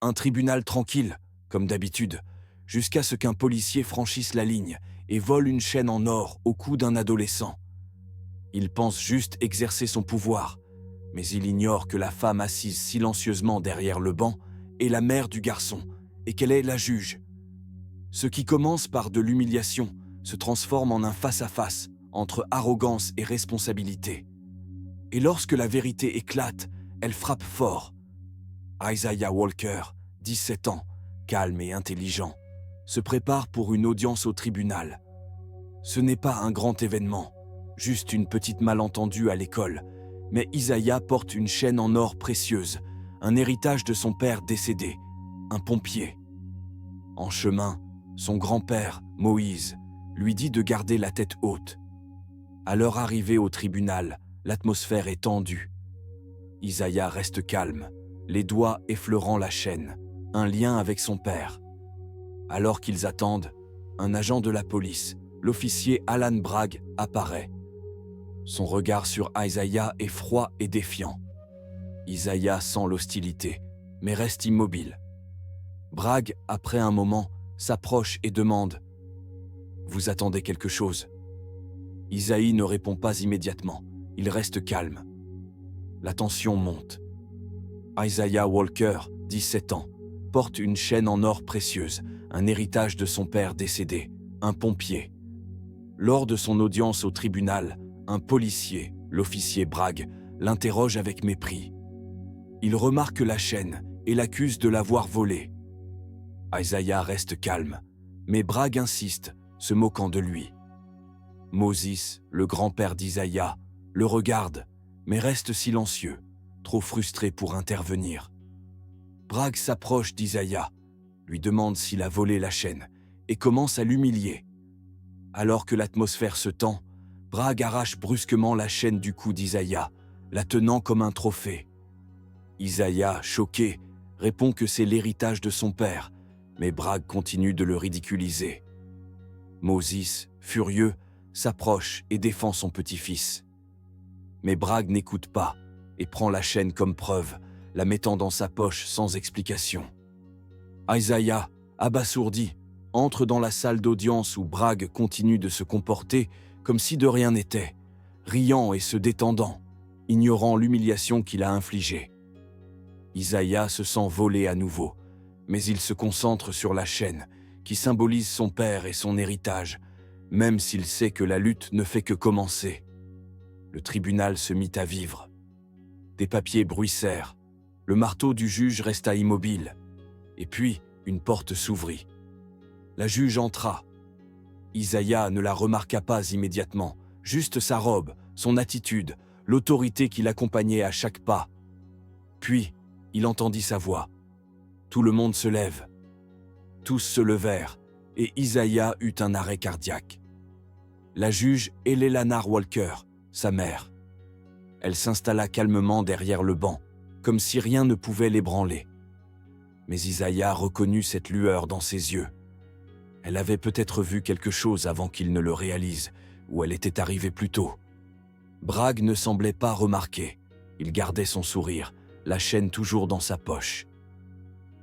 Un tribunal tranquille, comme d'habitude, jusqu'à ce qu'un policier franchisse la ligne et vole une chaîne en or au cou d'un adolescent. Il pense juste exercer son pouvoir, mais il ignore que la femme assise silencieusement derrière le banc est la mère du garçon et qu'elle est la juge. Ce qui commence par de l'humiliation se transforme en un face-à-face entre arrogance et responsabilité. Et lorsque la vérité éclate, elle frappe fort. Isaiah Walker, 17 ans, calme et intelligent, se prépare pour une audience au tribunal. Ce n'est pas un grand événement, juste une petite malentendue à l'école, mais Isaiah porte une chaîne en or précieuse, un héritage de son père décédé, un pompier. En chemin, son grand-père, Moïse, lui dit de garder la tête haute. À leur arrivée au tribunal, l'atmosphère est tendue. Isaiah reste calme, les doigts effleurant la chaîne, un lien avec son père. Alors qu'ils attendent, un agent de la police, l'officier Alan Bragg, apparaît. Son regard sur Isaiah est froid et défiant. Isaiah sent l'hostilité, mais reste immobile. Bragg, après un moment, s'approche et demande « Vous attendez quelque chose ?» Isaïe ne répond pas immédiatement, il reste calme. La tension monte. Isaiah Walker, 17 ans, porte une chaîne en or précieuse, un héritage de son père décédé, un pompier. Lors de son audience au tribunal, un policier, l'officier Bragg, l'interroge avec mépris. Il remarque la chaîne et l'accuse de l'avoir volée. Isaiah reste calme, mais Bragg insiste, se moquant de lui. Moses, le grand-père d'Isaiah, le regarde, mais reste silencieux, trop frustré pour intervenir. Bragg s'approche d'Isaiah, lui demande s'il a volé la chaîne et commence à l'humilier. Alors que l'atmosphère se tend, Bragg arrache brusquement la chaîne du cou d'Isaiah, la tenant comme un trophée. Isaiah, choqué, répond que c'est l'héritage de son père, mais Bragg continue de le ridiculiser. Moses, furieux, s'approche et défend son petit-fils. Mais Bragg n'écoute pas et prend la chaîne comme preuve, la mettant dans sa poche sans explication. Isaiah, abasourdi, entre dans la salle d'audience où Bragg continue de se comporter comme si de rien n'était, riant et se détendant, ignorant l'humiliation qu'il a infligée. Isaiah se sent volé à nouveau, mais il se concentre sur la chaîne qui symbolise son père et son héritage, même s'il sait que la lutte ne fait que commencer. Le tribunal se mit à vivre. Des papiers bruissèrent, le marteau du juge resta immobile, et puis une porte s'ouvrit. La juge entra. Isaiah ne la remarqua pas immédiatement, juste sa robe, son attitude, l'autorité qui l'accompagnait à chaque pas. Puis, il entendit sa voix. Tout le monde se lève. Tous se levèrent, et Isaiah eut un arrêt cardiaque. La juge est Eleanor Walker, sa mère. Elle s'installa calmement derrière le banc, comme si rien ne pouvait l'ébranler. Mais Isaiah reconnut cette lueur dans ses yeux. Elle avait peut-être vu quelque chose avant qu'il ne le réalise, ou elle était arrivée plus tôt. Bragg ne semblait pas remarquer. Il gardait son sourire, la chaîne toujours dans sa poche.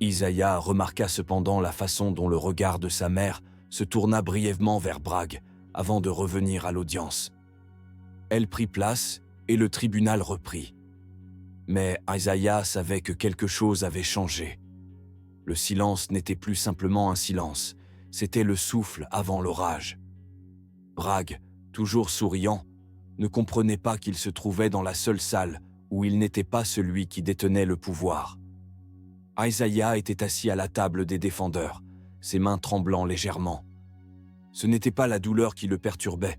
Isaiah remarqua cependant la façon dont le regard de sa mère se tourna brièvement vers Bragg avant de revenir à l'audience. Elle prit place et le tribunal reprit. Mais Isaiah savait que quelque chose avait changé. Le silence n'était plus simplement un silence, c'était le souffle avant l'orage. Bragg, toujours souriant, ne comprenait pas qu'il se trouvait dans la seule salle où il n'était pas celui qui détenait le pouvoir. Isaiah était assis à la table des défendeurs, ses mains tremblant légèrement. Ce n'était pas la douleur qui le perturbait,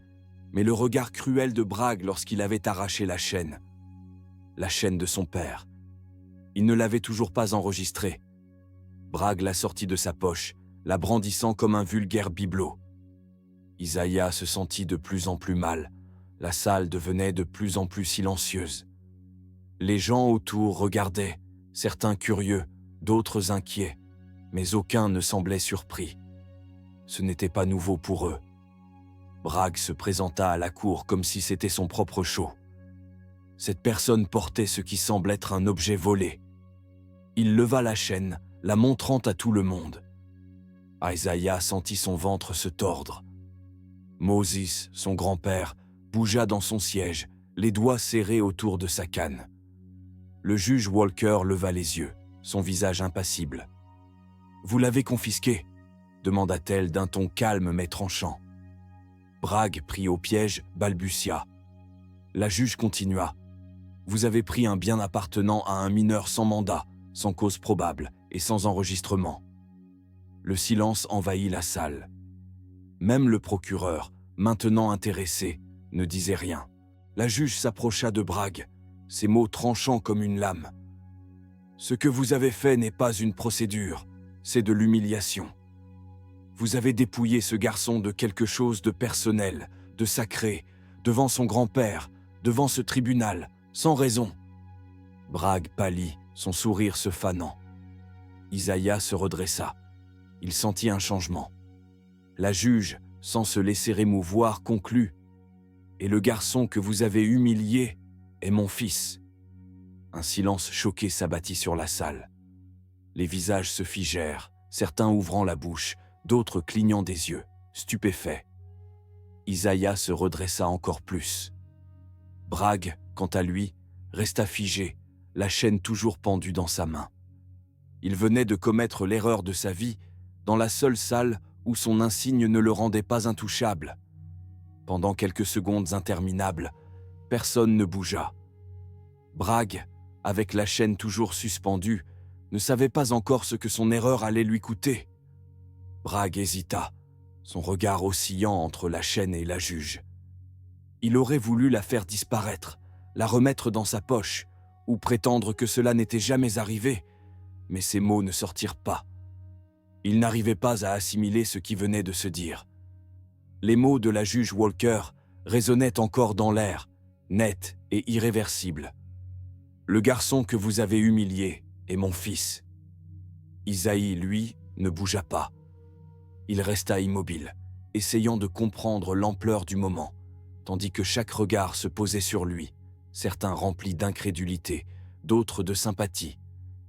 mais le regard cruel de Bragg lorsqu'il avait arraché la chaîne de son père. Il ne l'avait toujours pas enregistrée. Bragg la sortit de sa poche, la brandissant comme un vulgaire bibelot. Isaiah se sentit de plus en plus mal. La salle devenait de plus en plus silencieuse. Les gens autour regardaient, certains curieux, d'autres inquiets, mais aucun ne semblait surpris. Ce n'était pas nouveau pour eux. Bragg se présenta à la cour comme si c'était son propre show. Cette personne portait ce qui semble être un objet volé. Il leva la chaîne, la montrant à tout le monde. Isaiah sentit son ventre se tordre. Moses, son grand-père, bougea dans son siège, les doigts serrés autour de sa canne. Le juge Walker leva les yeux, son visage impassible. « Vous l'avez confisqué ?» demanda-t-elle d'un ton calme mais tranchant. Bragg, pris au piège, balbutia. La juge continua. « Vous avez pris un bien appartenant à un mineur sans mandat, sans cause probable et sans enregistrement. » Le silence envahit la salle. Même le procureur, maintenant intéressé, ne disait rien. La juge s'approcha de Bragg, ses mots tranchants comme une lame. « Ce que vous avez fait n'est pas une procédure, c'est de l'humiliation. Vous avez dépouillé ce garçon de quelque chose de personnel, de sacré, devant son grand-père, devant ce tribunal, sans raison. » Bragg pâlit, son sourire se fanant. Isaiah se redressa. Il sentit un changement. La juge, sans se laisser émouvoir, conclut. « Et le garçon que vous avez humilié est mon fils. » Un silence choqué s'abattit sur la salle. Les visages se figèrent, certains ouvrant la bouche, d'autres clignant des yeux, stupéfaits. Isaiah se redressa encore plus. Bragg, quant à lui, resta figé, la chaîne toujours pendue dans sa main. Il venait de commettre l'erreur de sa vie dans la seule salle où son insigne ne le rendait pas intouchable. Pendant quelques secondes interminables, personne ne bougea. Bragg, avec la chaîne toujours suspendue, ne savait pas encore ce que son erreur allait lui coûter. Bragg hésita, son regard oscillant entre la chaîne et la juge. Il aurait voulu la faire disparaître, la remettre dans sa poche, ou prétendre que cela n'était jamais arrivé, mais ses mots ne sortirent pas. Il n'arrivait pas à assimiler ce qui venait de se dire. Les mots de la juge Walker résonnaient encore dans l'air, nets et irréversibles. « Le garçon que vous avez humilié est mon fils. » Isaïe, lui, ne bougea pas. Il resta immobile, essayant de comprendre l'ampleur du moment, tandis que chaque regard se posait sur lui, certains remplis d'incrédulité, d'autres de sympathie,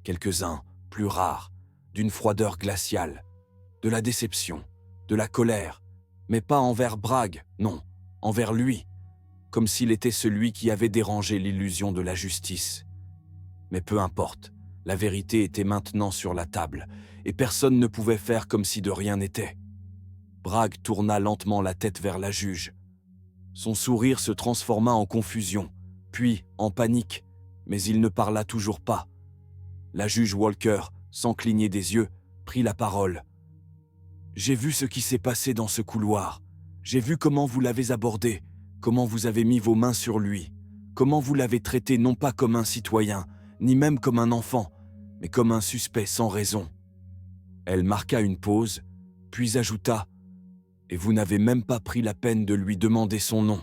quelques-uns, plus rares, d'une froideur glaciale, de la déception, de la colère, mais pas envers Bragg, non, envers lui, comme s'il était celui qui avait dérangé l'illusion de la justice. Mais peu importe, la vérité était maintenant sur la table, et personne ne pouvait faire comme si de rien n'était. Bragg tourna lentement la tête vers la juge. Son sourire se transforma en confusion, puis en panique, mais il ne parla toujours pas. La juge Walker, sans cligner des yeux, prit la parole. « J'ai vu ce qui s'est passé dans ce couloir. J'ai vu comment vous l'avez abordé, comment vous avez mis vos mains sur lui, comment vous l'avez traité non pas comme un citoyen, ni même comme un enfant, mais comme un suspect sans raison. » Elle marqua une pause, puis ajouta « Et vous n'avez même pas pris la peine de lui demander son nom. »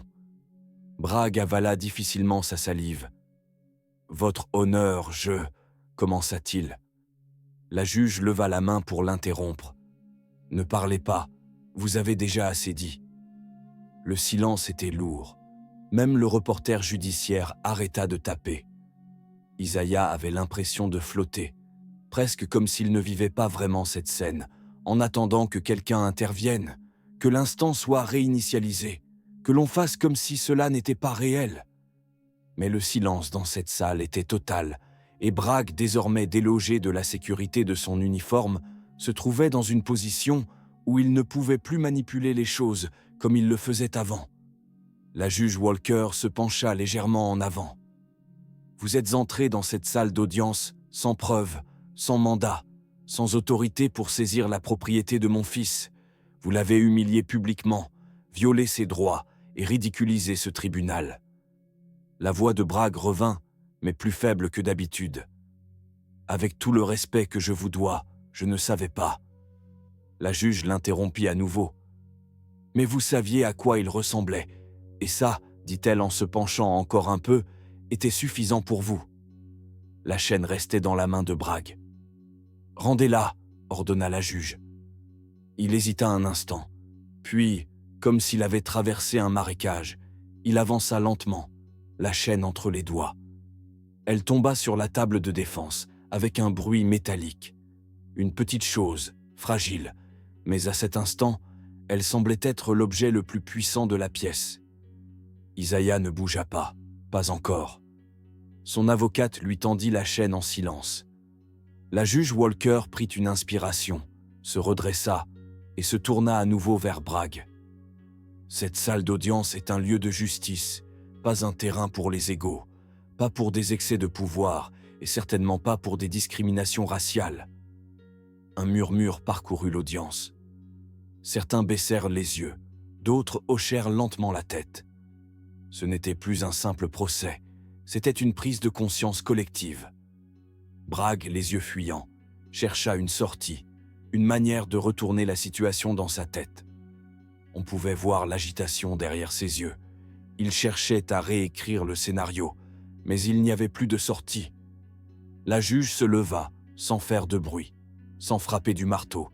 Bragg avala difficilement sa salive. « Votre honneur, je... » commença-t-il. La juge leva la main pour l'interrompre. « Ne parlez pas, vous avez déjà assez dit. » Le silence était lourd. Même le reporter judiciaire arrêta de taper. Isaiah avait l'impression de flotter, presque comme s'il ne vivait pas vraiment cette scène, en attendant que quelqu'un intervienne, que l'instant soit réinitialisé, que l'on fasse comme si cela n'était pas réel. Mais le silence dans cette salle était total, et Bragg, désormais délogé de la sécurité de son uniforme, se trouvait dans une position où il ne pouvait plus manipuler les choses comme il le faisait avant. La juge Walker se pencha légèrement en avant. « Vous êtes entré dans cette salle d'audience sans preuve, sans mandat, sans autorité pour saisir la propriété de mon fils. Vous l'avez humilié publiquement, violé ses droits et ridiculisé ce tribunal. » La voix de Bragg revint, mais plus faible que d'habitude. « Avec tout le respect que je vous dois, je ne savais pas. » La juge l'interrompit à nouveau. « Mais vous saviez à quoi il ressemblait, et ça, dit-elle en se penchant encore un peu, était suffisant pour vous. » La chaîne restait dans la main de Bragg. « Rendez-la, » ordonna la juge. Il hésita un instant, puis, comme s'il avait traversé un marécage, il avança lentement, la chaîne entre les doigts. Elle tomba sur la table de défense, avec un bruit métallique. Une petite chose, fragile, mais à cet instant, elle semblait être l'objet le plus puissant de la pièce. Isaiah ne bougea pas, pas encore. Son avocate lui tendit la chaîne en silence. La juge Walker prit une inspiration, se redressa et se tourna à nouveau vers Bragg. Cette salle d'audience est un lieu de justice, pas un terrain pour les égaux, pas pour des excès de pouvoir et certainement pas pour des discriminations raciales. Un murmure parcourut l'audience. Certains baissèrent les yeux, d'autres hochèrent lentement la tête. Ce n'était plus un simple procès, c'était une prise de conscience collective. Bragg, les yeux fuyants, chercha une sortie, une manière de retourner la situation dans sa tête. On pouvait voir l'agitation derrière ses yeux. Il cherchait à réécrire le scénario, mais il n'y avait plus de sortie. La juge se leva, sans faire de bruit, sans frapper du marteau,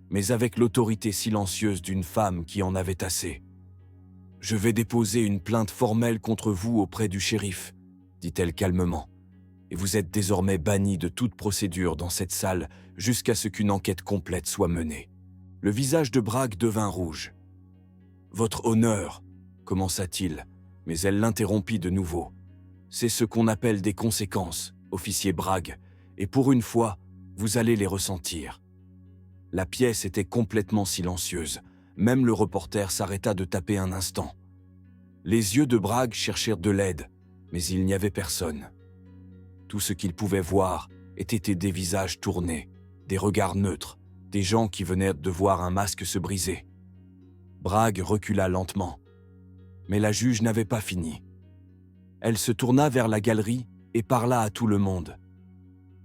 mais avec l'autorité silencieuse d'une femme qui en avait assez. « Je vais déposer une plainte formelle contre vous auprès du shérif, » dit-elle calmement. « Et vous êtes désormais banni de toute procédure dans cette salle jusqu'à ce qu'une enquête complète soit menée. » Le visage de Bragg devint rouge. « Votre honneur, » commença-t-il, mais elle l'interrompit de nouveau. « C'est ce qu'on appelle des conséquences, officier Bragg, et pour une fois, vous allez les ressentir. » La pièce était complètement silencieuse. Même le reporter s'arrêta de taper un instant. Les yeux de Bragg cherchèrent de l'aide, mais il n'y avait personne. Tout ce qu'il pouvait voir était des visages tournés, des regards neutres, des gens qui venaient de voir un masque se briser. Bragg recula lentement. Mais la juge n'avait pas fini. Elle se tourna vers la galerie et parla à tout le monde.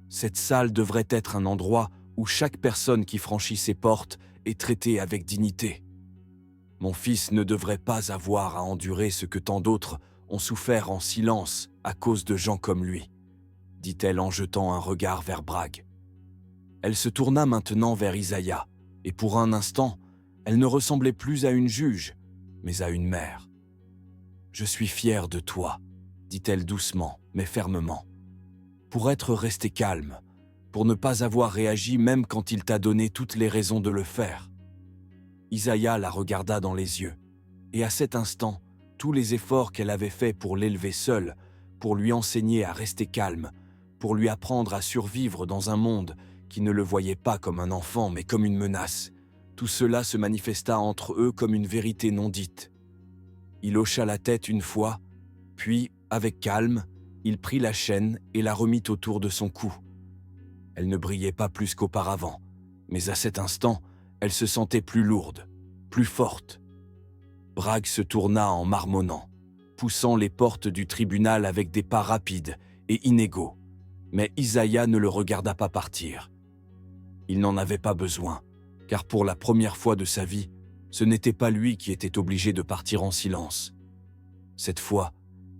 Cette salle devrait être un endroit où chaque personne qui franchit ses portes est traitée avec dignité. Mon fils ne devrait pas avoir à endurer ce que tant d'autres ont souffert en silence à cause de gens comme lui, dit-elle en jetant un regard vers Bragg. Elle se tourna maintenant vers Isaiah, et pour un instant, elle ne ressemblait plus à une juge, mais à une mère. « Je suis fière de toi, » dit-elle doucement, mais fermement. « Pour être resté calme, pour ne pas avoir réagi même quand il t'a donné toutes les raisons de le faire. » Isaiah la regarda dans les yeux, et à cet instant, tous les efforts qu'elle avait faits pour l'élever seule, pour lui enseigner à rester calme, pour lui apprendre à survivre dans un monde qui ne le voyait pas comme un enfant mais comme une menace, tout cela se manifesta entre eux comme une vérité non dite. Il hocha la tête une fois, puis, avec calme, il prit la chaîne et la remit autour de son cou. Elle ne brillait pas plus qu'auparavant, mais à cet instant, elle se sentait plus lourde, plus forte. Bragg se tourna en marmonnant, poussant les portes du tribunal avec des pas rapides et inégaux, mais Isaiah ne le regarda pas partir. Il n'en avait pas besoin, car pour la première fois de sa vie, ce n'était pas lui qui était obligé de partir en silence. Cette fois,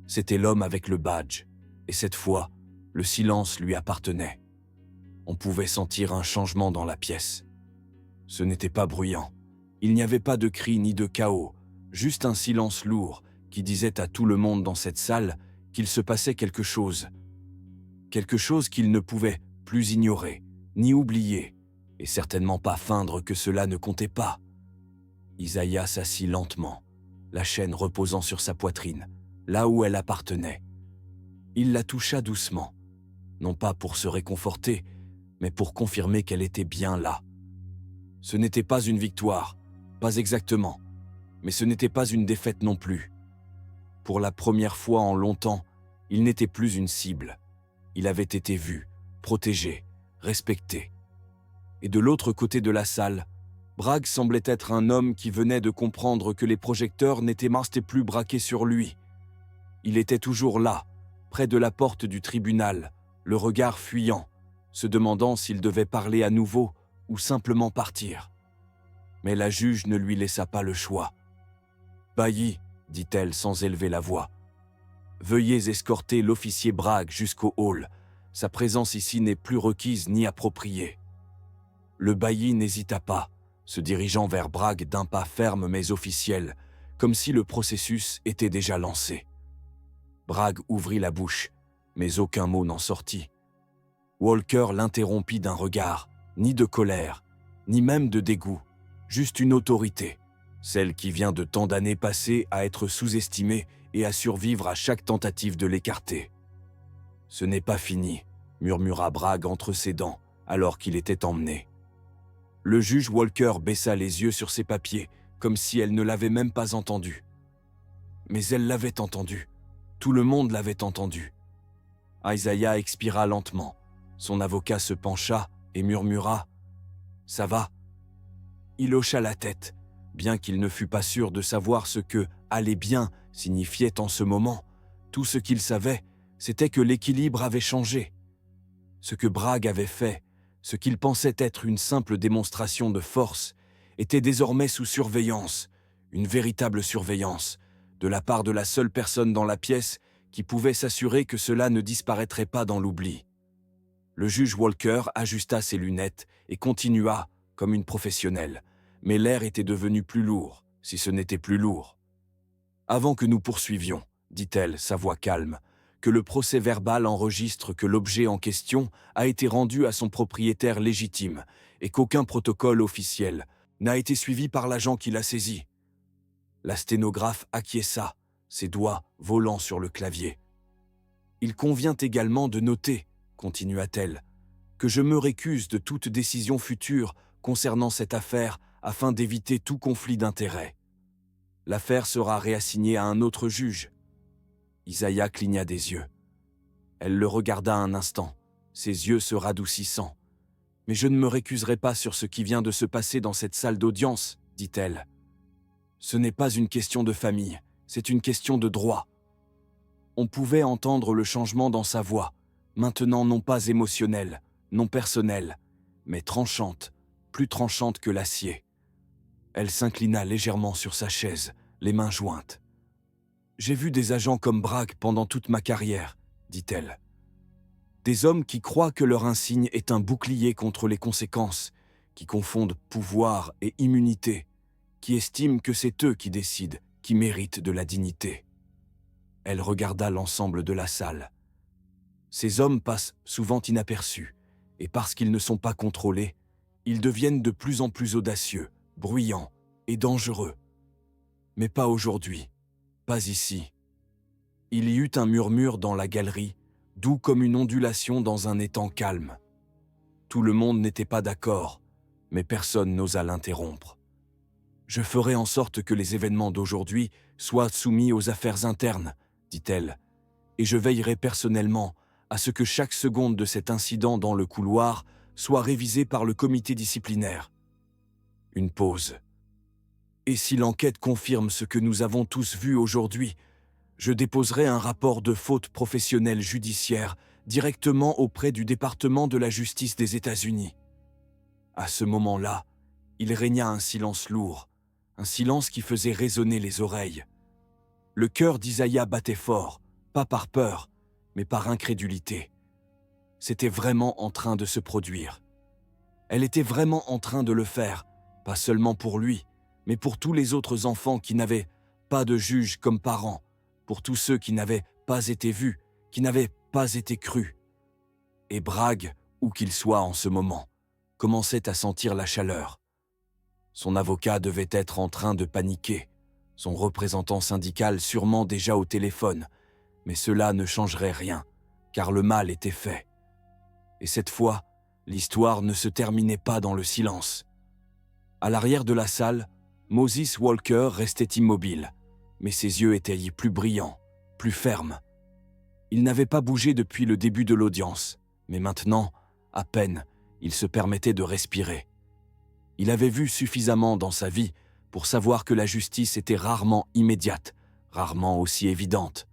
c'était l'homme avec le badge, et cette fois, le silence lui appartenait. On pouvait sentir un changement dans la pièce. Ce n'était pas bruyant. Il n'y avait pas de cris ni de chaos, juste un silence lourd qui disait à tout le monde dans cette salle qu'il se passait quelque chose. Quelque chose qu'il ne pouvait plus ignorer, ni oublier, et certainement pas feindre que cela ne comptait pas. Isaiah s'assit lentement, la chaîne reposant sur sa poitrine, là où elle appartenait. Il la toucha doucement, non pas pour se réconforter, mais pour confirmer qu'elle était bien là. Ce n'était pas une victoire, pas exactement, mais ce n'était pas une défaite non plus. Pour la première fois en longtemps, il n'était plus une cible. Il avait été vu, protégé, respecté. Et de l'autre côté de la salle, Bragg semblait être un homme qui venait de comprendre que les projecteurs n'étaient plus braqués sur lui. Il était toujours là, près de la porte du tribunal, le regard fuyant, se demandant s'il devait parler à nouveau ou simplement partir. Mais la juge ne lui laissa pas le choix. « Bailly, » dit-elle sans élever la voix, « veuillez escorter l'officier Bragg jusqu'au hall. Sa présence ici n'est plus requise ni appropriée. » Le bailli n'hésita pas, se dirigeant vers Bragg d'un pas ferme mais officiel, comme si le processus était déjà lancé. Bragg ouvrit la bouche, mais aucun mot n'en sortit. Walker l'interrompit d'un regard, ni de colère, ni même de dégoût, juste une autorité, celle qui vient de tant d'années passées à être sous-estimée et à survivre à chaque tentative de l'écarter. « Ce n'est pas fini », murmura Bragg entre ses dents, alors qu'il était emmené. Le juge Walker baissa les yeux sur ses papiers, comme si elle ne l'avait même pas entendu. Mais elle l'avait entendu. Tout le monde l'avait entendu. Isaiah expira lentement. Son avocat se pencha et murmura « Ça va ?» Il hocha la tête, bien qu'il ne fût pas sûr de savoir ce que « aller bien » signifiait en ce moment. Tout ce qu'il savait, c'était que l'équilibre avait changé. Ce que Bragg avait fait, ce qu'il pensait être une simple démonstration de force, était désormais sous surveillance, une véritable surveillance, de la part de la seule personne dans la pièce qui pouvait s'assurer que cela ne disparaîtrait pas dans l'oubli. Le juge Walker ajusta ses lunettes et continua, comme une professionnelle, mais l'air était devenu plus lourd, si ce n'était plus lourd. « Avant que nous poursuivions, dit-elle, sa voix calme, que le procès-verbal enregistre que l'objet en question a été rendu à son propriétaire légitime et qu'aucun protocole officiel n'a été suivi par l'agent qui l'a saisi. » La sténographe acquiesça, ses doigts volant sur le clavier. « Il convient également de noter, continua-t-elle, que je me récuse de toute décision future concernant cette affaire afin d'éviter tout conflit d'intérêts. L'affaire sera réassignée à un autre juge. » Isaiah cligna des yeux. Elle le regarda un instant, ses yeux se radoucissant. « Mais je ne me récuserai pas sur ce qui vient de se passer dans cette salle d'audience, dit-elle. Ce n'est pas une question de famille, c'est une question de droit. » On pouvait entendre le changement dans sa voix, maintenant non pas émotionnelle, non personnelle, mais tranchante, plus tranchante que l'acier. Elle s'inclina légèrement sur sa chaise, les mains jointes. « J'ai vu des agents comme Bragg pendant toute ma carrière, dit-elle. Des hommes qui croient que leur insigne est un bouclier contre les conséquences, qui confondent pouvoir et immunité, qui estiment que c'est eux qui décident, qui méritent de la dignité. » Elle regarda l'ensemble de la salle. Ces hommes passent souvent inaperçus, et parce qu'ils ne sont pas contrôlés, ils deviennent de plus en plus audacieux, bruyants et dangereux. Mais pas aujourd'hui, pas ici. Il y eut un murmure dans la galerie, doux comme une ondulation dans un étang calme. Tout le monde n'était pas d'accord, mais personne n'osa l'interrompre. « Je ferai en sorte que les événements d'aujourd'hui soient soumis aux affaires internes, dit-elle, et je veillerai personnellement à ce que chaque seconde de cet incident dans le couloir soit révisée par le comité disciplinaire. » Une pause. « Et si l'enquête confirme ce que nous avons tous vu aujourd'hui, je déposerai un rapport de faute professionnelle judiciaire directement auprès du département de la justice des États-Unis. » À ce moment-là, il régna un silence lourd, un silence qui faisait résonner les oreilles. Le cœur d'Isaiah battait fort, pas par peur, mais par incrédulité. C'était vraiment en train de se produire. Elle était vraiment en train de le faire, pas seulement pour lui, mais pour tous les autres enfants qui n'avaient pas de juge comme parents, pour tous ceux qui n'avaient pas été vus, qui n'avaient pas été crus. Et Bragg, où qu'il soit en ce moment, commençait à sentir la chaleur. Son avocat devait être en train de paniquer, son représentant syndical sûrement déjà au téléphone, mais cela ne changerait rien, car le mal était fait. Et cette fois, l'histoire ne se terminait pas dans le silence. À l'arrière de la salle, Moses Walker restait immobile, mais ses yeux étaient plus brillants, plus fermes. Il n'avait pas bougé depuis le début de l'audience, mais maintenant, à peine, il se permettait de respirer. Il avait vu suffisamment dans sa vie pour savoir que la justice était rarement immédiate, rarement aussi évidente.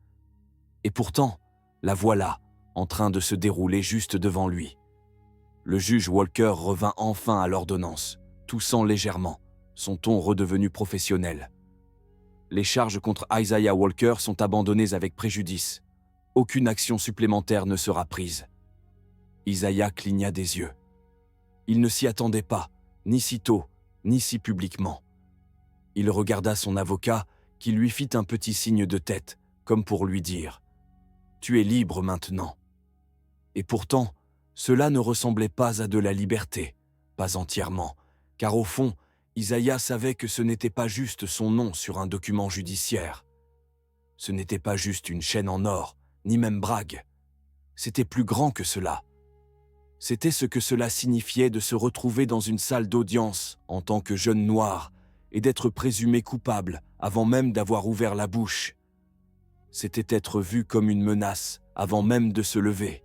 Et pourtant, la voilà, en train de se dérouler juste devant lui. Le juge Walker revint enfin à l'ordonnance, toussant légèrement, son ton redevenu professionnel. Les charges contre Isaiah Walker sont abandonnées avec préjudice. Aucune action supplémentaire ne sera prise. Isaiah cligna des yeux. Il ne s'y attendait pas, ni si tôt, ni si publiquement. Il regarda son avocat, qui lui fit un petit signe de tête, comme pour lui dire « Tu es libre maintenant ». Et pourtant, cela ne ressemblait pas à de la liberté, pas entièrement, car au fond, Isaiah savait que ce n'était pas juste son nom sur un document judiciaire. Ce n'était pas juste une chaîne en or, ni même Bragg. C'était plus grand que cela. C'était ce que cela signifiait de se retrouver dans une salle d'audience en tant que jeune noir et d'être présumé coupable avant même d'avoir ouvert la bouche. C'était être vu comme une menace avant même de se lever.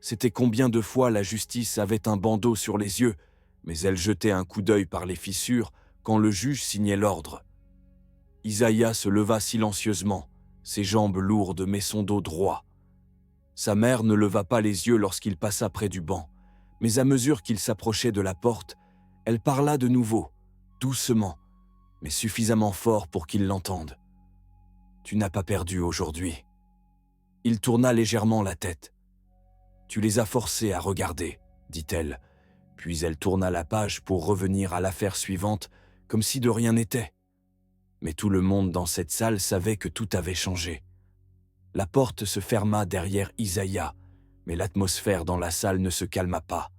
C'était combien de fois la justice avait un bandeau sur les yeux, mais elle jetait un coup d'œil par les fissures quand le juge signait l'ordre. Isaiah se leva silencieusement, ses jambes lourdes mais son dos droit. Sa mère ne leva pas les yeux lorsqu'il passa près du banc, mais à mesure qu'il s'approchait de la porte, elle parla de nouveau, doucement, mais suffisamment fort pour qu'il l'entende. « Tu n'as pas perdu aujourd'hui. » Il tourna légèrement la tête. « Tu les as forcés à regarder, » dit-elle, puis elle tourna la page pour revenir à l'affaire suivante, comme si de rien n'était. Mais tout le monde dans cette salle savait que tout avait changé. La porte se ferma derrière Isaiah, mais l'atmosphère dans la salle ne se calma pas.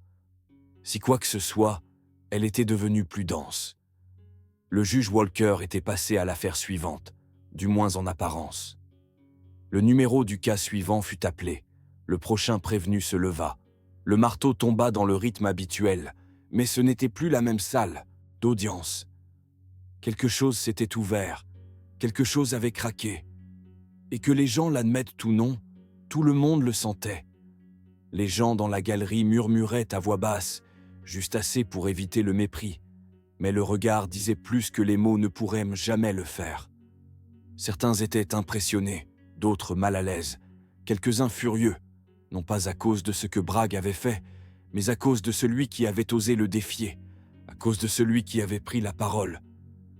Si quoi que ce soit, elle était devenue plus dense. Le juge Walker était passé à l'affaire suivante, du moins en apparence. Le numéro du cas suivant fut appelé. Le prochain prévenu se leva. Le marteau tomba dans le rythme habituel, mais ce n'était plus la même salle d'audience. Quelque chose s'était ouvert, quelque chose avait craqué. Et que les gens l'admettent ou non, tout le monde le sentait. Les gens dans la galerie murmuraient à voix basse, juste assez pour éviter le mépris, mais le regard disait plus que les mots ne pourraient jamais le faire. Certains étaient impressionnés, d'autres mal à l'aise, quelques-uns furieux, non pas à cause de ce que Bragg avait fait, mais à cause de celui qui avait osé le défier, à cause de celui qui avait pris la parole.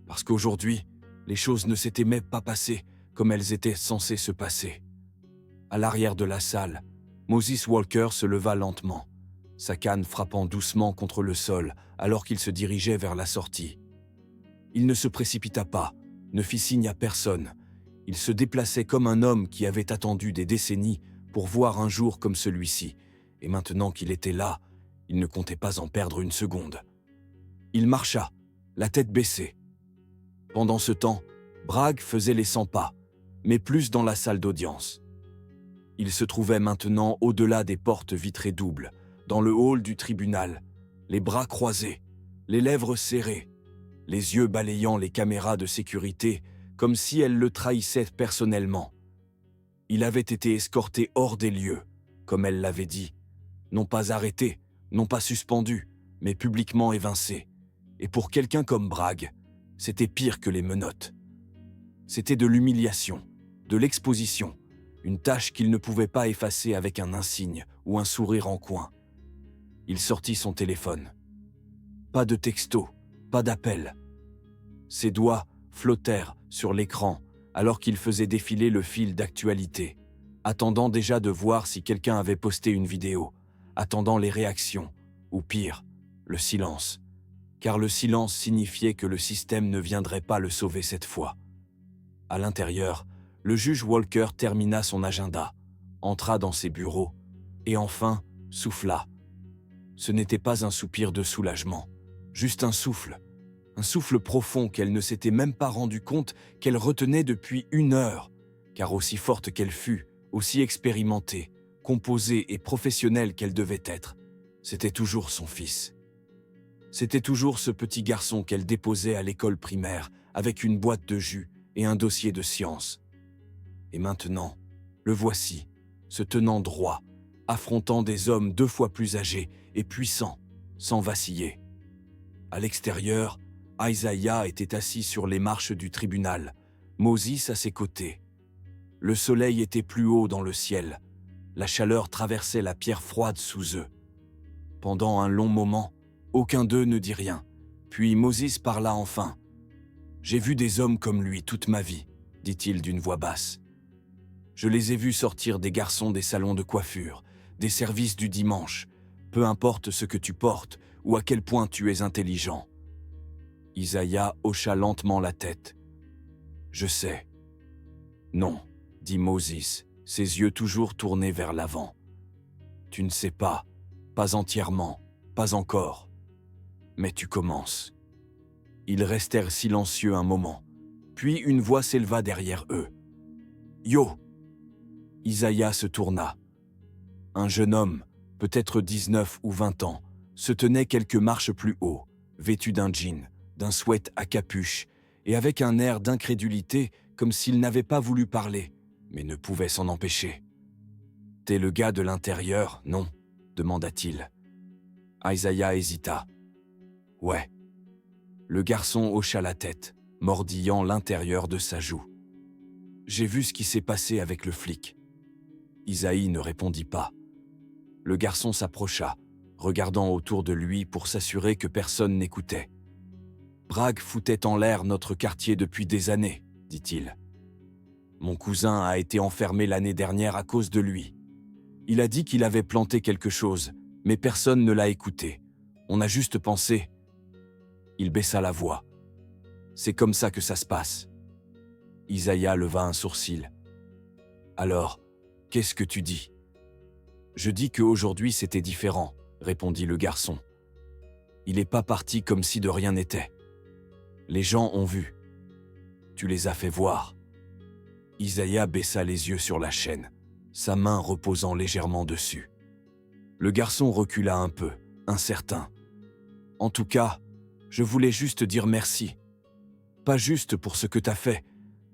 Parce qu'aujourd'hui, les choses ne s'étaient même pas passées comme elles étaient censées se passer. À l'arrière de la salle, Moses Walker se leva lentement, sa canne frappant doucement contre le sol alors qu'il se dirigeait vers la sortie. Il ne se précipita pas, ne fit signe à personne. Il se déplaçait comme un homme qui avait attendu des décennies pour voir un jour comme celui-ci, et maintenant qu'il était là, il ne comptait pas en perdre une seconde. Il marcha, la tête baissée. Pendant ce temps, Bragg faisait les 100 pas, mais plus dans la salle d'audience. Il se trouvait maintenant au-delà des portes vitrées doubles, dans le hall du tribunal, les bras croisés, les lèvres serrées, les yeux balayant les caméras de sécurité comme si elles le trahissaient personnellement. Il avait été escorté hors des lieux, comme elle l'avait dit, non pas arrêté, non pas suspendu, mais publiquement évincé. Et pour quelqu'un comme Bragg, c'était pire que les menottes. C'était de l'humiliation, de l'exposition, une tâche qu'il ne pouvait pas effacer avec un insigne ou un sourire en coin. Il sortit son téléphone. Pas de texto, pas d'appel. Ses doigts flottèrent sur l'écran alors qu'il faisait défiler le fil d'actualité, attendant déjà de voir si quelqu'un avait posté une vidéo, attendant les réactions, ou pire, le silence. Car le silence signifiait que le système ne viendrait pas le sauver cette fois. À l'intérieur, le juge Walker termina son agenda, entra dans ses bureaux, et enfin souffla. Ce n'était pas un soupir de soulagement, juste un souffle profond qu'elle ne s'était même pas rendu compte qu'elle retenait depuis 1 heure, car aussi forte qu'elle fût, aussi expérimentée, composée et professionnelle qu'elle devait être, c'était toujours son fils. C'était toujours ce petit garçon qu'elle déposait à l'école primaire avec une boîte de jus et un dossier de sciences. Et maintenant, le voici, se tenant droit, affrontant des hommes 2 fois plus âgés et puissants, sans vaciller. À l'extérieur, Isaiah était assis sur les marches du tribunal, Moses à ses côtés. Le soleil était plus haut dans le ciel, la chaleur traversait la pierre froide sous eux. Pendant un long moment, aucun d'eux ne dit rien, puis Moses parla enfin. « J'ai vu des hommes comme lui toute ma vie, » dit-il d'une voix basse. « Je les ai vus sortir des garçons des salons de coiffure, des services du dimanche, peu importe ce que tu portes ou à quel point tu es intelligent. » Isaiah hocha lentement la tête. « Je sais. »« Non, » dit Moses, ses yeux toujours tournés vers l'avant. « Tu ne sais pas, pas entièrement, pas encore. Mais tu commences. » Ils restèrent silencieux un moment, puis une voix s'éleva derrière eux. « Yo !» Isaiah se tourna. Un jeune homme, peut-être 19 ou 20 ans, se tenait quelques marches plus haut, vêtu d'un jean, d'un sweat à capuche, et avec un air d'incrédulité comme s'il n'avait pas voulu parler, mais ne pouvait s'en empêcher. « T'es le gars de l'intérieur, non ?» demanda-t-il. Isaiah hésita. « Ouais. » Le garçon hocha la tête, mordillant l'intérieur de sa joue. « J'ai vu ce qui s'est passé avec le flic. » Isaïe ne répondit pas. Le garçon s'approcha, regardant autour de lui pour s'assurer que personne n'écoutait. « Bragg foutait en l'air notre quartier depuis des années, dit-il. Mon cousin a été enfermé l'année dernière à cause de lui. Il a dit qu'il avait planté quelque chose, mais personne ne l'a écouté. On a juste pensé... » Il baissa la voix. « C'est comme ça que ça se passe. » Isaiah leva un sourcil. « Alors, qu'est-ce que tu dis ?»« Je dis qu'aujourd'hui c'était différent, » répondit le garçon. « Il n'est pas parti comme si de rien n'était. Les gens ont vu. Tu les as fait voir. » Isaiah baissa les yeux sur la chaîne, sa main reposant légèrement dessus. Le garçon recula un peu, incertain. « En tout cas, je voulais juste dire merci. Pas juste pour ce que t'as fait,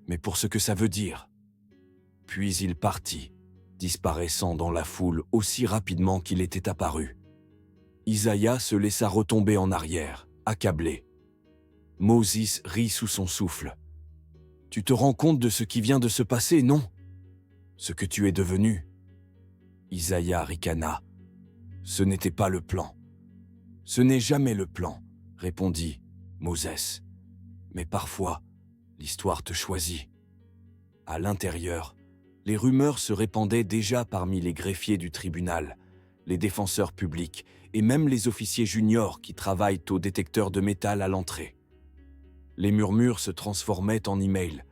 mais pour ce que ça veut dire. » Puis il partit, disparaissant dans la foule aussi rapidement qu'il était apparu. Isaiah se laissa retomber en arrière, accablé. Moses rit sous son souffle. « Tu te rends compte de ce qui vient de se passer, non? Ce que tu es devenu. » Isaiah ricana. « Ce n'était pas le plan. »« Ce n'est jamais le plan, » répondit Moses. « Mais parfois, l'histoire te choisit. » À l'intérieur, les rumeurs se répandaient déjà parmi les greffiers du tribunal, les défenseurs publics et même les officiers juniors qui travaillent au détecteur de métal à l'entrée. Les murmures se transformaient en emails.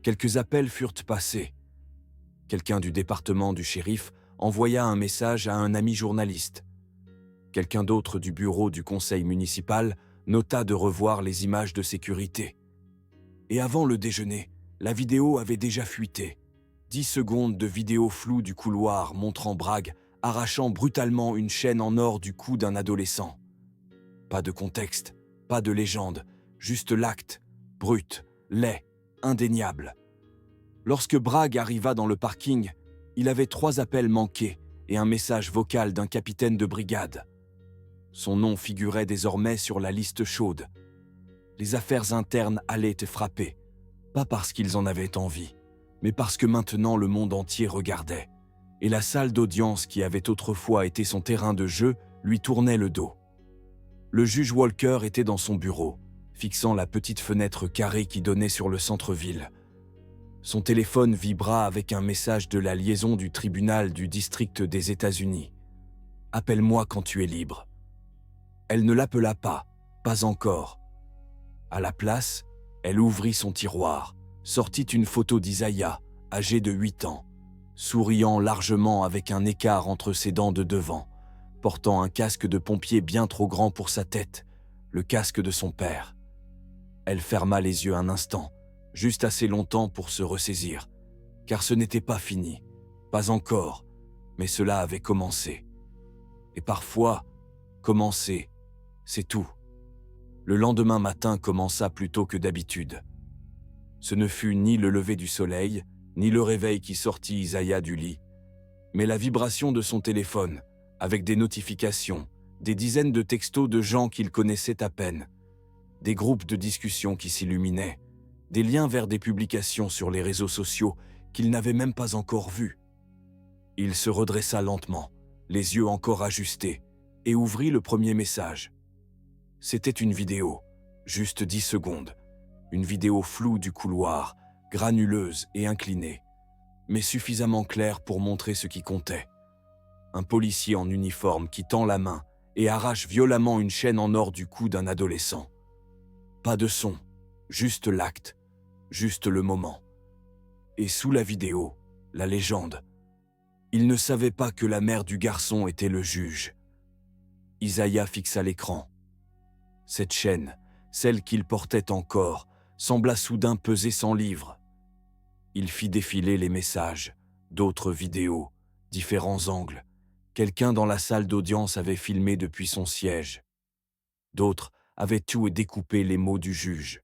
Quelques appels furent passés. Quelqu'un du département du shérif envoya un message à un ami journaliste. Quelqu'un d'autre du bureau du conseil municipal nota de revoir les images de sécurité. Et avant le déjeuner, la vidéo avait déjà fuité. 10 secondes de vidéo floue du couloir montrant Bragg arrachant brutalement une chaîne en or du cou d'un adolescent. Pas de contexte, pas de légende, juste l'acte, brut, laid, indéniable. Lorsque Bragg arriva dans le parking, il avait 3 appels manqués et un message vocal d'un capitaine de brigade. Son nom figurait désormais sur la liste chaude. Les affaires internes allaient être frappées, pas parce qu'ils en avaient envie, mais parce que maintenant le monde entier regardait, et la salle d'audience qui avait autrefois été son terrain de jeu lui tournait le dos. Le juge Walker était dans son bureau, fixant la petite fenêtre carrée qui donnait sur le centre-ville. Son téléphone vibra avec un message de la liaison du tribunal du district des États-Unis. « Appelle-moi quand tu es libre. » Elle ne l'appela pas encore. À la place, elle ouvrit son tiroir, sortit une photo d'Isaiah, âgé de 8 ans, souriant largement avec un écart entre ses dents de devant, portant un casque de pompier bien trop grand pour sa tête, le casque de son père. Elle ferma les yeux un instant, juste assez longtemps pour se ressaisir, car ce n'était pas fini, pas encore, mais cela avait commencé. Et parfois, commencer, c'est tout. Le lendemain matin commença plus tôt que d'habitude. Ce ne fut ni le lever du soleil, ni le réveil qui sortit Isaiah du lit, mais la vibration de son téléphone, avec des notifications, des dizaines de textos de gens qu'il connaissait à peine, des groupes de discussion qui s'illuminaient, des liens vers des publications sur les réseaux sociaux qu'il n'avait même pas encore vues. Il se redressa lentement, les yeux encore ajustés, et ouvrit le premier message. C'était une vidéo, juste 10 secondes, une vidéo floue du couloir, granuleuse et inclinée, mais suffisamment claire pour montrer ce qui comptait. Un policier en uniforme qui tend la main et arrache violemment une chaîne en or du cou d'un adolescent. Pas de son, juste l'acte, juste le moment. Et sous la vidéo, la légende. Il ne savait pas que la mère du garçon était le juge. Isaiah fixa l'écran. Cette chaîne, celle qu'il portait encore, sembla soudain peser 100 livres. Il fit défiler les messages, d'autres vidéos, différents angles. Quelqu'un dans la salle d'audience avait filmé depuis son siège. D'autres avaient tout et découpé les mots du juge.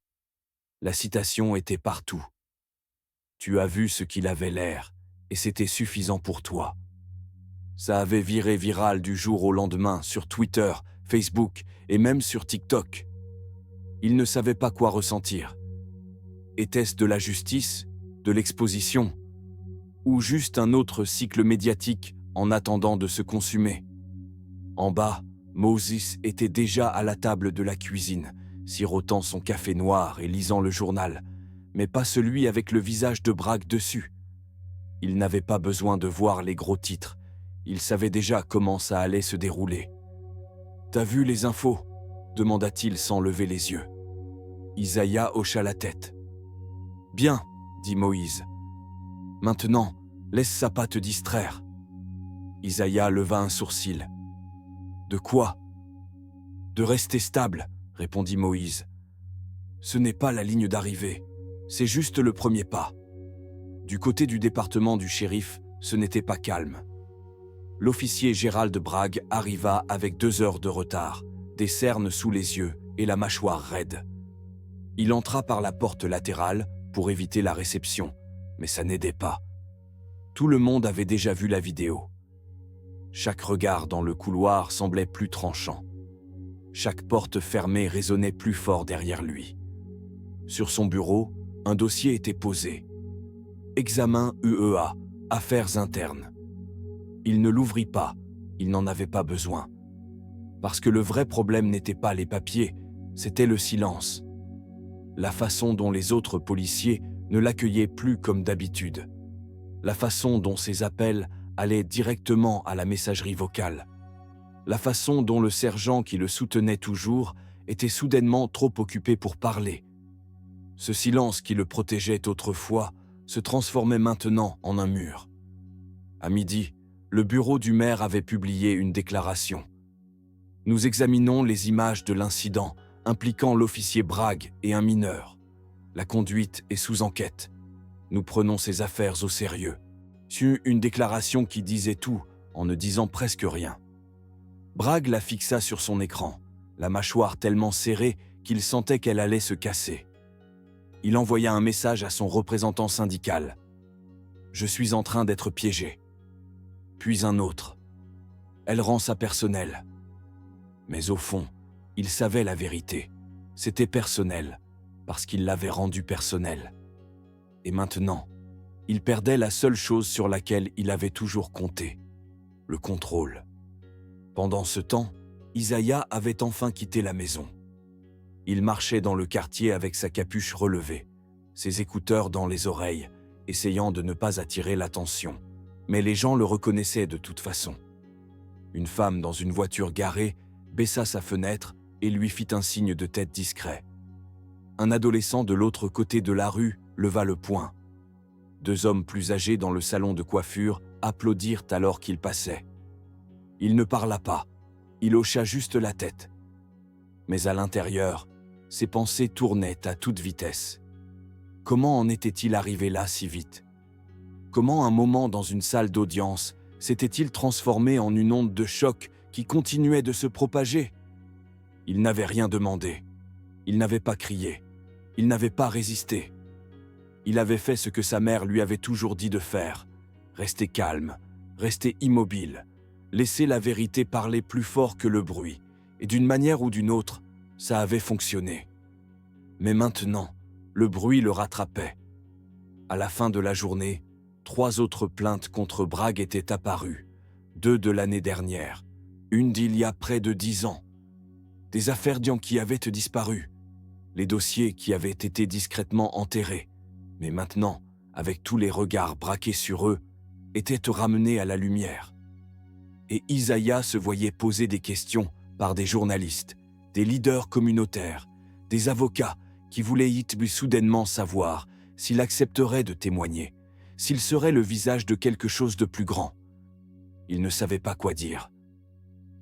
La citation était partout. Tu as vu ce qu'il avait l'air, et c'était suffisant pour toi. Ça avait viré viral du jour au lendemain sur Twitter, Facebook et même sur TikTok. Il ne savait pas quoi ressentir. Était-ce de la justice, de l'exposition, ou juste un autre cycle médiatique en attendant de se consumer? En bas, Moses était déjà à la table de la cuisine, sirotant son café noir et lisant le journal, mais pas celui avec le visage de Bragg dessus. Il n'avait pas besoin de voir les gros titres, il savait déjà comment ça allait se dérouler. « T'as vu les infos ?» demanda-t-il sans lever les yeux. Isaiah hocha la tête. « Bien, » dit Moïse. « Maintenant, laisse ça pas te distraire. » Isaiah leva un sourcil. « De quoi ?»« De rester stable, » répondit Moïse. « Ce n'est pas la ligne d'arrivée, c'est juste le premier pas. » Du côté du département du shérif, ce n'était pas calme. L'officier Gérald Bragg arriva avec 2 heures de retard, des cernes sous les yeux et la mâchoire raide. Il entra par la porte latérale pour éviter la réception, mais ça n'aidait pas. Tout le monde avait déjà vu la vidéo. Chaque regard dans le couloir semblait plus tranchant. Chaque porte fermée résonnait plus fort derrière lui. Sur son bureau, un dossier était posé. Examen UEA, affaires internes. Il ne l'ouvrit pas, il n'en avait pas besoin. Parce que le vrai problème n'était pas les papiers, c'était le silence. La façon dont les autres policiers ne l'accueillaient plus comme d'habitude. La façon dont ses appels allaient directement à la messagerie vocale. La façon dont le sergent qui le soutenait toujours était soudainement trop occupé pour parler. Ce silence qui le protégeait autrefois se transformait maintenant en un mur. À midi, le bureau du maire avait publié une déclaration. « Nous examinons les images de l'incident impliquant l'officier Bragg et un mineur. La conduite est sous enquête. Nous prenons ces affaires au sérieux. » C'eut une déclaration qui disait tout en ne disant presque rien. Bragg la fixa sur son écran, la mâchoire tellement serrée qu'il sentait qu'elle allait se casser. Il envoya un message à son représentant syndical. « Je suis en train d'être piégé. » Puis un autre. « Elle rend ça personnel. » Mais au fond, il savait la vérité. C'était personnel, parce qu'il l'avait rendu personnel. Et maintenant, il perdait la seule chose sur laquelle il avait toujours compté, le contrôle. Pendant ce temps, Isaiah avait enfin quitté la maison. Il marchait dans le quartier avec sa capuche relevée, ses écouteurs dans les oreilles, essayant de ne pas attirer l'attention. Mais les gens le reconnaissaient de toute façon. Une femme dans une voiture garée baissa sa fenêtre et lui fit un signe de tête discret. Un adolescent de l'autre côté de la rue leva le poing. 2 hommes plus âgés dans le salon de coiffure applaudirent alors qu'il passait. Il ne parla pas, il hocha juste la tête. Mais à l'intérieur, ses pensées tournaient à toute vitesse. Comment en était-il arrivé là si vite ? Comment un moment dans une salle d'audience s'était-il transformé en une onde de choc qui continuait de se propager ? Il n'avait rien demandé. Il n'avait pas crié. Il n'avait pas résisté. Il avait fait ce que sa mère lui avait toujours dit de faire. Rester calme, rester immobile, laisser la vérité parler plus fort que le bruit. Et d'une manière ou d'une autre, ça avait fonctionné. Mais maintenant, le bruit le rattrapait. À la fin de la journée, 3 autres plaintes contre Bragg étaient apparues, 2 de l'année dernière, une d'il y a près de 10 ans. Des affaires qui avaient disparu, les dossiers qui avaient été discrètement enterrés, mais maintenant, avec tous les regards braqués sur eux, étaient ramenés à la lumière. Et Isaiah se voyait poser des questions par des journalistes, des leaders communautaires, des avocats qui voulaient soudainement savoir s'il accepterait de témoigner, s'il serait le visage de quelque chose de plus grand. Il ne savait pas quoi dire.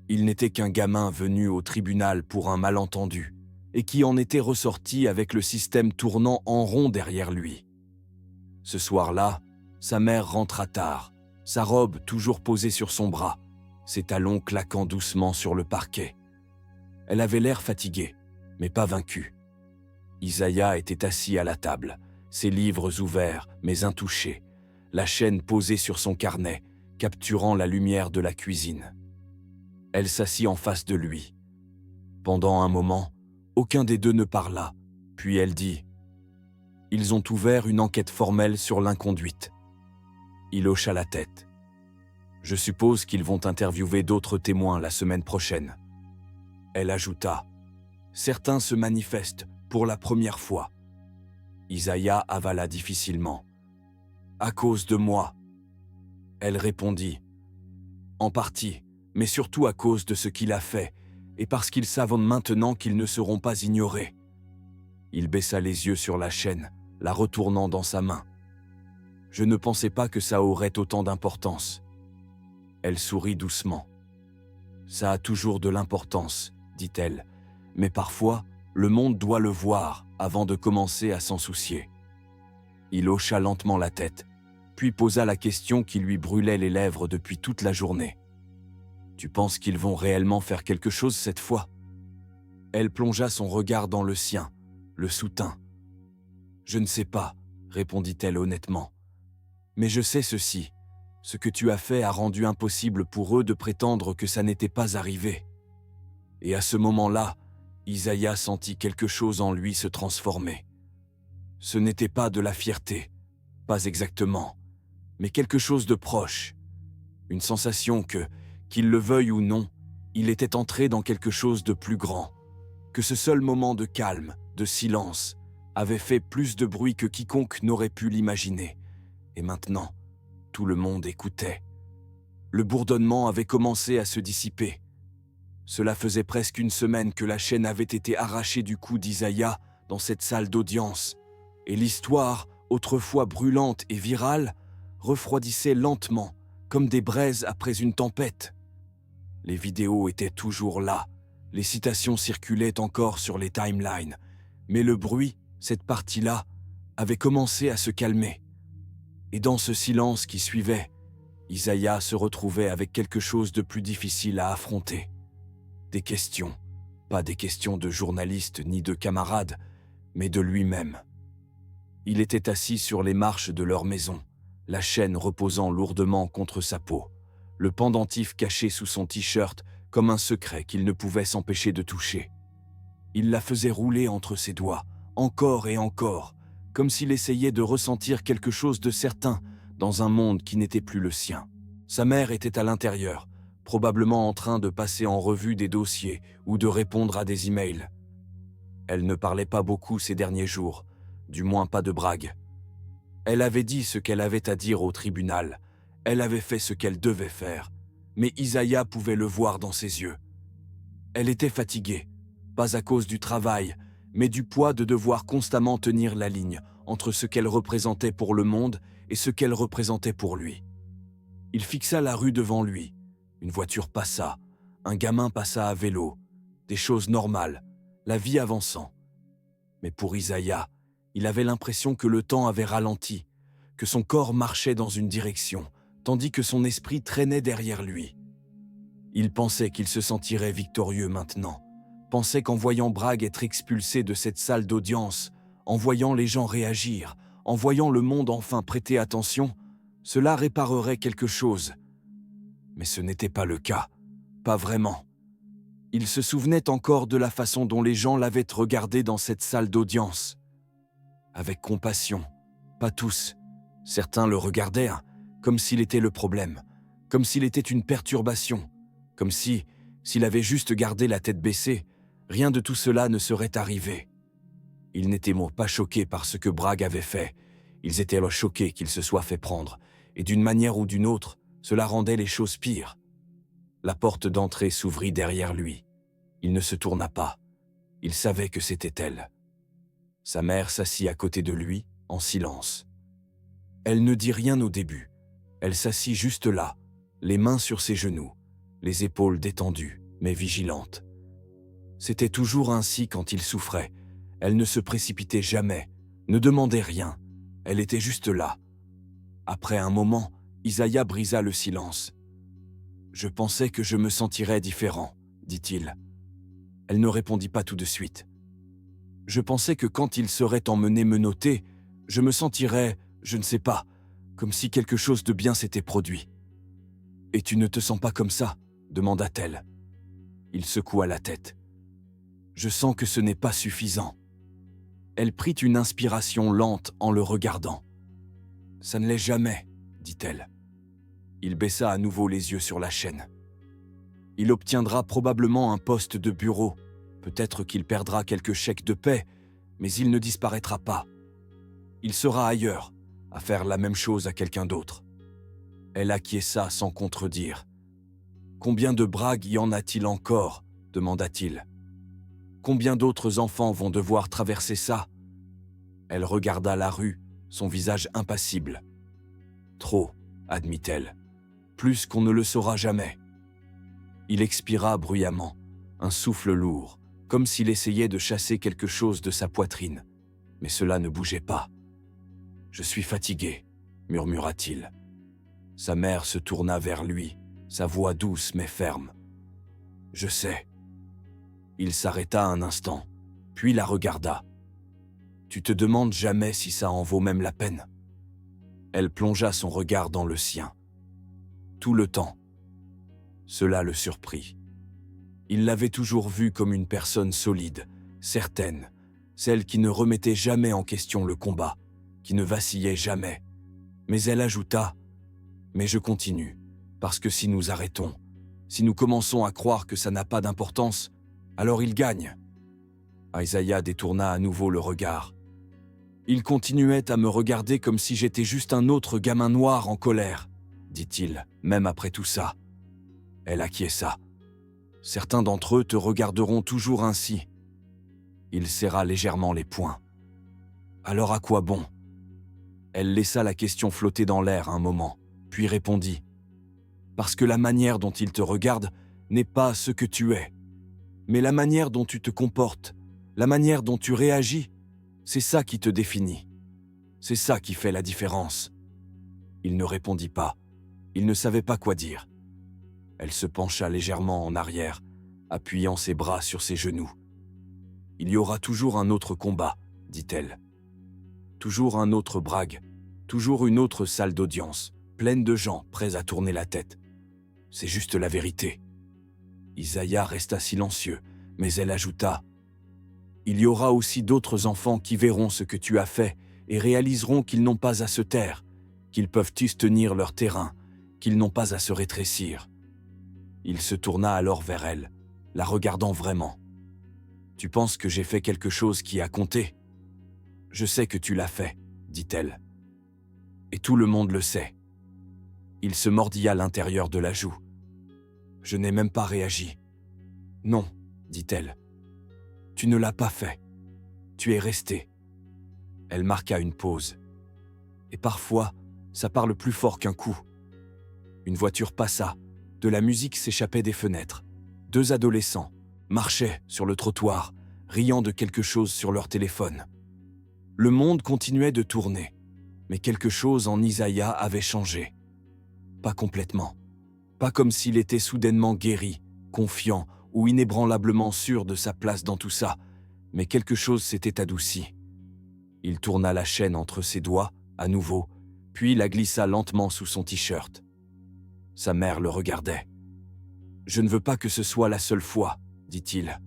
Il n'était qu'un gamin venu au tribunal pour un malentendu, et qui en était ressorti avec le système tournant en rond derrière lui. Ce soir-là, sa mère rentra tard, sa robe toujours posée sur son bras, ses talons claquant doucement sur le parquet. Elle avait l'air fatiguée, mais pas vaincue. Isaiah était assis à la table, ses livres ouverts mais intouchés, la chaîne posée sur son carnet, capturant la lumière de la cuisine. Elle s'assit en face de lui. Pendant un moment, aucun des deux ne parla, puis elle dit « Ils ont ouvert une enquête formelle sur l'inconduite. » Il hocha la tête. « Je suppose qu'ils vont interviewer d'autres témoins la semaine prochaine. » Elle ajouta « Certains se manifestent pour la première fois. » Isaiah avala difficilement. « À cause de moi. » Elle répondit « En partie, mais surtout à cause de ce qu'il a fait, et parce qu'ils savent maintenant qu'ils ne seront pas ignorés. » Il baissa les yeux sur la chaîne, la retournant dans sa main. « Je ne pensais pas que ça aurait autant d'importance. » Elle sourit doucement. « Ça a toujours de l'importance, dit-elle, mais parfois, le monde doit le voir avant de commencer à s'en soucier. » Il hocha lentement la tête, puis posa la question qui lui brûlait les lèvres depuis toute la journée. « Tu penses qu'ils vont réellement faire quelque chose cette fois ?» Elle plongea son regard dans le sien, le soutint. « Je ne sais pas, » répondit-elle honnêtement. « Mais je sais ceci, ce que tu as fait a rendu impossible pour eux de prétendre que ça n'était pas arrivé. » Et à ce moment-là, Isaiah sentit quelque chose en lui se transformer. Ce n'était pas de la fierté, pas exactement, mais quelque chose de proche. Une sensation que, qu'il le veuille ou non, il était entré dans quelque chose de plus grand, que ce seul moment de calme, de silence, avait fait plus de bruit que quiconque n'aurait pu l'imaginer. Et maintenant, tout le monde écoutait. Le bourdonnement avait commencé à se dissiper. Cela faisait presque une semaine que la chaîne avait été arrachée du cou d'Isaiah dans cette salle d'audience, et l'histoire, autrefois brûlante et virale, refroidissait lentement, comme des braises après une tempête. Les vidéos étaient toujours là, les citations circulaient encore sur les timelines, mais le bruit, cette partie-là, avait commencé à se calmer. Et dans ce silence qui suivait, Isaiah se retrouvait avec quelque chose de plus difficile à affronter. Des questions, pas des questions de journalistes ni de camarades, mais de lui-même. Il était assis sur les marches de leur maison, la chaîne reposant lourdement contre sa peau, le pendentif caché sous son t-shirt comme un secret qu'il ne pouvait s'empêcher de toucher. Il la faisait rouler entre ses doigts, encore et encore, comme s'il essayait de ressentir quelque chose de certain dans un monde qui n'était plus le sien. Sa mère était à l'intérieur, probablement en train de passer en revue des dossiers ou de répondre à des emails. Elle ne parlait pas beaucoup ces derniers jours, du moins pas de Bragg. Elle avait dit ce qu'elle avait à dire au tribunal, elle avait fait ce qu'elle devait faire, mais Isaiah pouvait le voir dans ses yeux. Elle était fatiguée, pas à cause du travail, mais du poids de devoir constamment tenir la ligne entre ce qu'elle représentait pour le monde et ce qu'elle représentait pour lui. Il fixa la rue devant lui. Une voiture passa, un gamin passa à vélo, des choses normales, la vie avançant. Mais pour Isaiah, il avait l'impression que le temps avait ralenti, que son corps marchait dans une direction, tandis que son esprit traînait derrière lui. Il pensait qu'il se sentirait victorieux maintenant, pensait qu'en voyant Bragg être expulsé de cette salle d'audience, en voyant les gens réagir, en voyant le monde enfin prêter attention, cela réparerait quelque chose. Mais ce n'était pas le cas, pas vraiment. Il se souvenait encore de la façon dont les gens l'avaient regardé dans cette salle d'audience. Avec compassion, pas tous. Certains le regardaient comme s'il était le problème, comme s'il était une perturbation, comme si, s'il avait juste gardé la tête baissée, rien de tout cela ne serait arrivé. Ils n'étaient pas choqués par ce que Bragg avait fait, ils étaient choqués qu'il se soit fait prendre, et d'une manière ou d'une autre, cela rendait les choses pires. La porte d'entrée s'ouvrit derrière lui. Il ne se tourna pas. Il savait que c'était elle. Sa mère s'assit à côté de lui, en silence. Elle ne dit rien au début. Elle s'assit juste là, les mains sur ses genoux, les épaules détendues, mais vigilantes. C'était toujours ainsi quand il souffrait. Elle ne se précipitait jamais, ne demandait rien. Elle était juste là. Après un moment, Isaiah brisa le silence. « Je pensais que je me sentirais différent, dit-il. » Elle ne répondit pas tout de suite. « Je pensais que quand il serait emmené menotter, je me sentirais, je ne sais pas, comme si quelque chose de bien s'était produit. »« Et tu ne te sens pas comme ça ?» demanda-t-elle. Il secoua la tête. « Je sens que ce n'est pas suffisant. » Elle prit une inspiration lente en le regardant. « Ça ne l'est jamais, » dit-elle. Il baissa à nouveau les yeux sur la chaîne. Il obtiendra probablement un poste de bureau. Peut-être qu'il perdra quelques chèques de paie, mais il ne disparaîtra pas. Il sera ailleurs, à faire la même chose à quelqu'un d'autre. Elle acquiesça sans contredire. « Combien de bragues y en a-t-il encore ?» demanda-t-il. « Combien d'autres enfants vont devoir traverser ça ?» Elle regarda la rue, son visage impassible. « Trop, admit-elle. Plus qu'on ne le saura jamais. » Il expira bruyamment, un souffle lourd, comme s'il essayait de chasser quelque chose de sa poitrine. Mais cela ne bougeait pas. « Je suis fatigué, » murmura-t-il. Sa mère se tourna vers lui, sa voix douce mais ferme. « Je sais. » Il s'arrêta un instant, puis la regarda. « Tu te demandes jamais si ça en vaut même la peine ?» Elle plongea son regard dans le sien. « Tout le temps. » Cela le surprit. Il l'avait toujours vue comme une personne solide, certaine, celle qui ne remettait jamais en question le combat, qui ne vacillait jamais. Mais elle ajouta « Mais je continue, parce que si nous arrêtons, si nous commençons à croire que ça n'a pas d'importance, alors il gagne. » Isaiah détourna à nouveau le regard. Il continuait à me regarder comme si j'étais juste un autre gamin noir en colère, dit-il, même après tout ça. Elle acquiesça. Certains d'entre eux te regarderont toujours ainsi. Il serra légèrement les poings. Alors à quoi bon? Elle laissa la question flotter dans l'air un moment, puis répondit. Parce que la manière dont ils te regardent n'est pas ce que tu es, mais la manière dont tu te comportes, la manière dont tu réagis, c'est ça qui te définit. C'est ça qui fait la différence. Il ne répondit pas. Il ne savait pas quoi dire. Elle se pencha légèrement en arrière, appuyant ses bras sur ses genoux. « Il y aura toujours un autre combat, » dit-elle. « Toujours un autre Bragg, toujours une autre salle d'audience, pleine de gens prêts à tourner la tête. C'est juste la vérité. » Isaiah resta silencieux, mais elle ajouta « Il y aura aussi d'autres enfants qui verront ce que tu as fait et réaliseront qu'ils n'ont pas à se taire, qu'ils peuvent tous tenir leur terrain, qu'ils n'ont pas à se rétrécir. » Il se tourna alors vers elle, la regardant vraiment. « Tu penses que j'ai fait quelque chose qui a compté ? Je sais que tu l'as fait, » dit-elle. « Et tout le monde le sait. » Il se mordilla l'intérieur de la joue. « Je n'ai même pas réagi. »« Non, » dit-elle. « Tu ne l'as pas fait. Tu es resté. » Elle marqua une pause. « Et parfois, ça parle plus fort qu'un coup. » Une voiture passa. De la musique s'échappait des fenêtres. 2 adolescents marchaient sur le trottoir, riant de quelque chose sur leur téléphone. Le monde continuait de tourner, mais quelque chose en Isaiah avait changé. Pas complètement. Pas comme s'il était soudainement guéri, confiant ou inébranlablement sûr de sa place dans tout ça, mais quelque chose s'était adouci. Il tourna la chaîne entre ses doigts, à nouveau, puis la glissa lentement sous son t-shirt. Sa mère le regardait. « Je ne veux pas que ce soit la seule fois, » dit-il.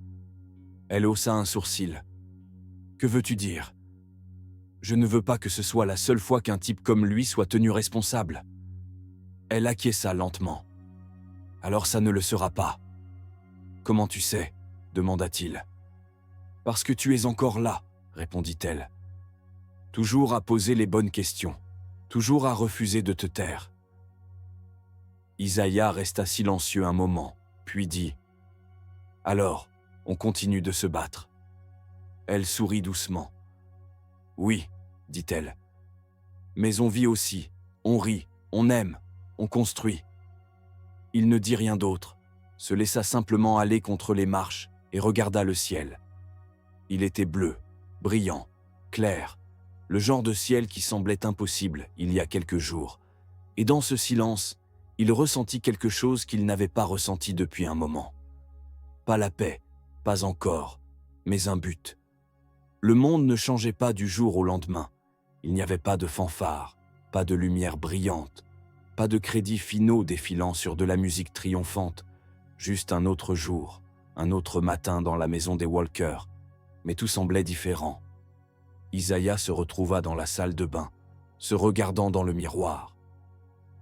Elle haussa un sourcil. « Que veux-tu dire ? » « Je ne veux pas que ce soit la seule fois qu'un type comme lui soit tenu responsable. » Elle acquiesça lentement. « Alors ça ne le sera pas. »« Comment tu sais ?» demanda-t-il. « Parce que tu es encore là, » répondit-elle. « Toujours à poser les bonnes questions, toujours à refuser de te taire. » Isaiah resta silencieux un moment, puis dit « Alors, on continue de se battre. » Elle sourit doucement. « Oui, » dit-elle. « Mais on vit aussi, on rit, on aime, on construit. » Il ne dit rien d'autre, se laissa simplement aller contre les marches et regarda le ciel. Il était bleu, brillant, clair, le genre de ciel qui semblait impossible il y a quelques jours. Et dans ce silence, il ressentit quelque chose qu'il n'avait pas ressenti depuis un moment. Pas la paix, pas encore, mais un but. Le monde ne changeait pas du jour au lendemain. Il n'y avait pas de fanfare, pas de lumière brillante, pas de crédits finaux défilant sur de la musique triomphante, juste un autre jour, un autre matin dans la maison des Walker, mais tout semblait différent. Isaiah se retrouva dans la salle de bain, se regardant dans le miroir.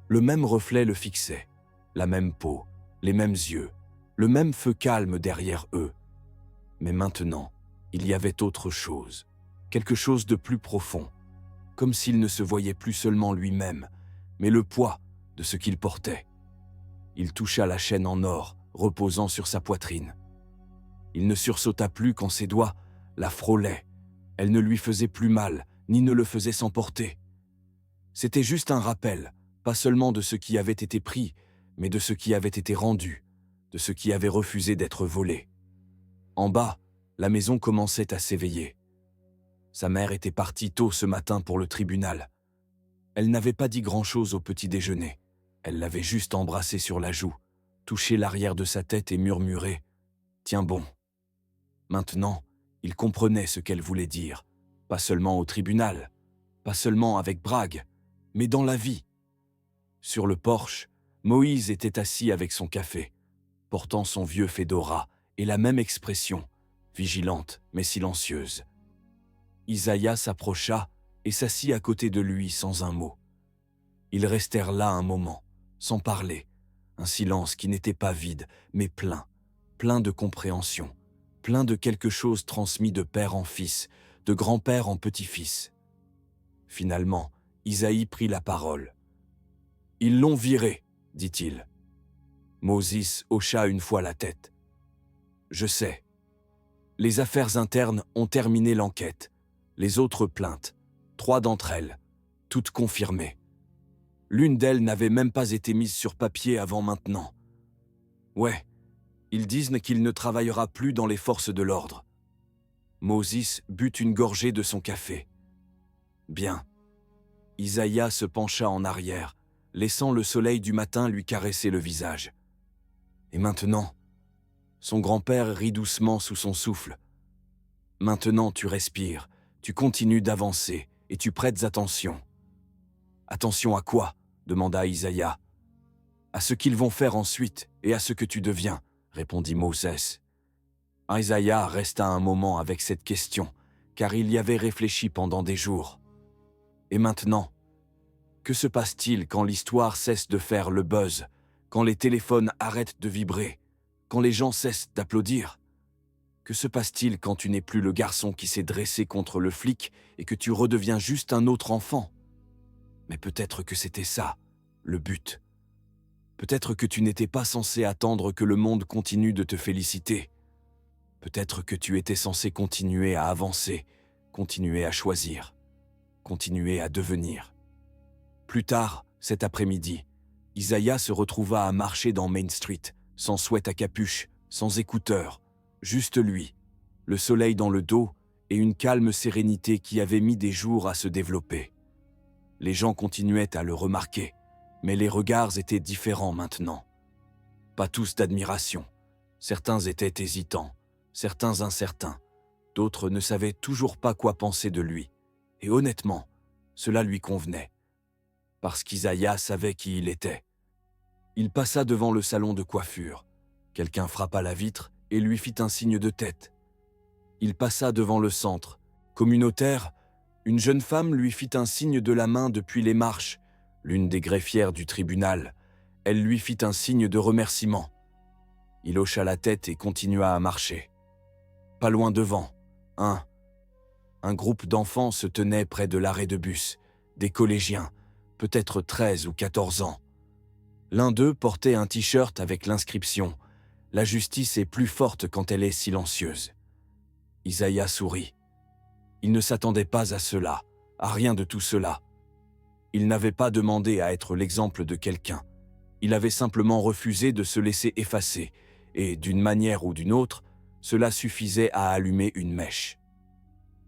Le même reflet le fixait, la même peau, les mêmes yeux, le même feu calme derrière eux. Mais maintenant, il y avait autre chose, quelque chose de plus profond, comme s'il ne se voyait plus seulement lui-même, mais le poids de ce qu'il portait. Il toucha la chaîne en or, reposant sur sa poitrine. Il ne sursauta plus quand ses doigts la frôlaient. Elle ne lui faisait plus mal, ni ne le faisait s'emporter. C'était juste un rappel, pas seulement de ce qui avait été pris, mais de ce qui avait été rendu, de ce qui avait refusé d'être volé. En bas, la maison commençait à s'éveiller. Sa mère était partie tôt ce matin pour le tribunal. Elle n'avait pas dit grand-chose au petit déjeuner. Elle l'avait juste embrassé sur la joue, touché l'arrière de sa tête et murmuré « Tiens bon ». Maintenant, il comprenait ce qu'elle voulait dire, pas seulement au tribunal, pas seulement avec Bragg, mais dans la vie. Sur le porche, Moïse était assis avec son café, portant son vieux fedora et la même expression, vigilante mais silencieuse. Isaiah s'approcha et s'assit à côté de lui sans un mot. Ils restèrent là un moment, sans parler, un silence qui n'était pas vide, mais plein, plein de compréhension, plein de quelque chose transmis de père en fils, de grand-père en petit-fils. Finalement, Isaïe prit la parole. « Ils l'ont viré, dit-il. » Moses hocha une fois la tête. « Je sais. Les affaires internes ont terminé l'enquête. Les autres plaintes, 3 d'entre elles, toutes confirmées. L'une d'elles n'avait même pas été mise sur papier avant maintenant. Ouais, ils disent qu'il ne travaillera plus dans les forces de l'ordre. » Moses but une gorgée de son café. « Bien. » Isaiah se pencha en arrière, laissant le soleil du matin lui caresser le visage. « Et maintenant ?» Son grand-père rit doucement sous son souffle. « Maintenant tu respires, tu continues d'avancer et tu prêtes attention. »« Attention à quoi ?» demanda Isaiah. « À ce qu'ils vont faire ensuite et à ce que tu deviens, » répondit Moses. Isaiah resta un moment avec cette question, car il y avait réfléchi pendant des jours. Et maintenant, que se passe-t-il quand l'histoire cesse de faire le buzz, quand les téléphones arrêtent de vibrer, quand les gens cessent d'applaudir? Que se passe-t-il quand tu n'es plus le garçon qui s'est dressé contre le flic et que tu redeviens juste un autre enfant? Mais peut-être que c'était ça, le but. Peut-être que tu n'étais pas censé attendre que le monde continue de te féliciter. Peut-être que tu étais censé continuer à avancer, continuer à choisir, continuer à devenir. Plus tard, cet après-midi, Isaiah se retrouva à marcher dans Main Street, sans sweat à capuche, sans écouteurs, juste lui, le soleil dans le dos et une calme sérénité qui avait mis des jours à se développer. Les gens continuaient à le remarquer, mais les regards étaient différents maintenant. Pas tous d'admiration, certains étaient hésitants, certains incertains, d'autres ne savaient toujours pas quoi penser de lui, et honnêtement, cela lui convenait, parce qu'Isaiah savait qui il était. Il passa devant le salon de coiffure. Quelqu'un frappa la vitre et lui fit un signe de tête. Il passa devant le centre. Communautaire, une jeune femme lui fit un signe de la main depuis les marches, l'une des greffières du tribunal. Elle lui fit un signe de remerciement. Il hocha la tête et continua à marcher. Pas loin devant, un groupe d'enfants se tenait près de l'arrêt de bus, des collégiens, peut-être 13 ou 14 ans. L'un d'eux portait un t-shirt avec l'inscription « La justice est plus forte quand elle est silencieuse ». Isaiah sourit. Il ne s'attendait pas à cela, à rien de tout cela. Il n'avait pas demandé à être l'exemple de quelqu'un. Il avait simplement refusé de se laisser effacer et, d'une manière ou d'une autre, Cela suffisait à allumer une mèche.